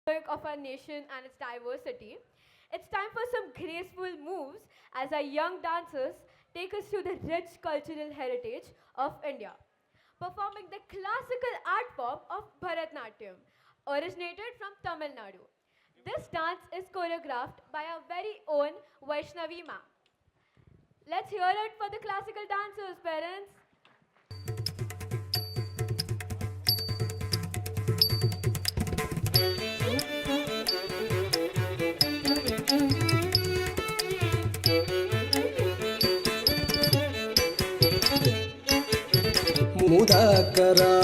of our nation and its diversity. It's time for some graceful moves as our young dancers take us through the rich cultural heritage of India, performing the classical art form of Bharatnatyam, originated from Tamil Nadu. This dance is choreographed by our very own Vaishnavi ma'am. Let's hear it for the classical dancers, parents.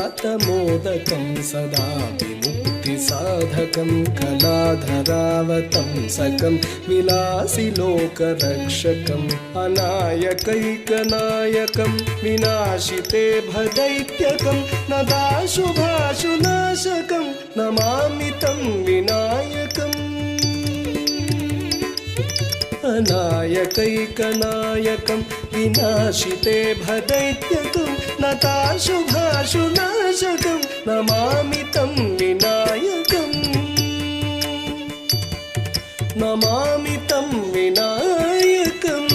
मुदाकरातमोदकं सदा विमुक्तिसाधकं कलाधरावतंसकं विलासिलोकरक्षकम् अनायकैकनायकं विनाशिते भदैत्यकं नदाशुभाशुनाशकं नमामि तं विनायकम् अनायकैकनायकं विनाशिते भदैत्यकं नताशुभाशुनाशकं नमामि तं विनायकम् नमामि तं विनायकम्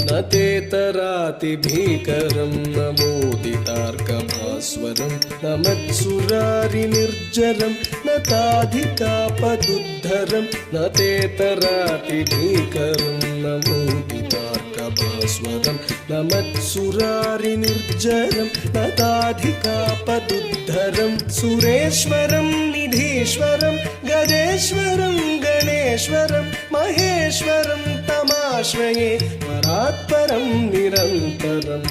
न तेतरातिभीकरं न मोदितार्कभास्वरं न मत्सुरारिनिर्जरं न ताधिकापदुद्धरं न तेतरातिभीकरं न मोदितार्कभास्वरं न मत्सुरारिनिर्जरं न ताधिकापदुद्धरं सुरेश्वरं निधीश्वरं गजेश्वरं गणेश्वरं महेश्वरं तमाश्रये परात्परं निरन्तरम्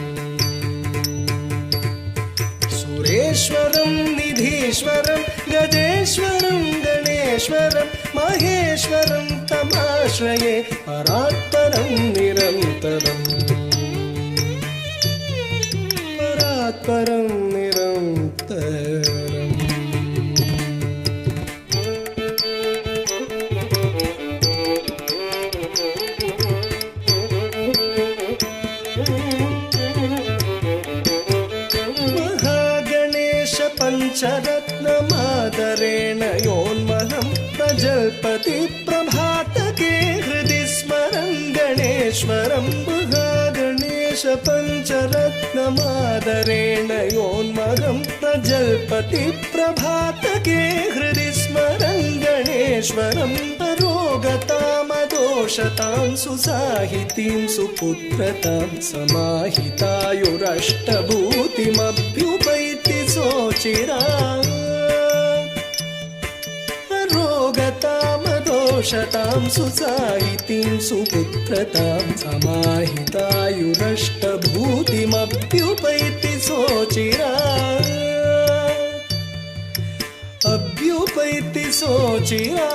सुरेश्वरं निधीश्वरं गजेश्वरं गणेश्वरं महेश्वरं तमाश्रये परात्परं निरन्तरम् परात्परं निरन्तरम् पञ्चरत्नमादरेण योन्महं प्रजल्पति प्रभातके हृदि स्मरं गणेश्वरं महागणेश पञ्चरत्नमादरेण योन्महं प्रजल्पति प्रभातके हृदि स्मरं गणेश्वरं अरोगतामदोषतां सुसाहितीं सुपुत्रतां समाहितायुरष्टभूतिमभ्युपैति सोचिरा रोगतामदोषतां सुसाहितीं सुपुत्रतां समाहितायुरष्टभूतिमभ्युपैति सोचिरा अभ्युपैति सोचिरा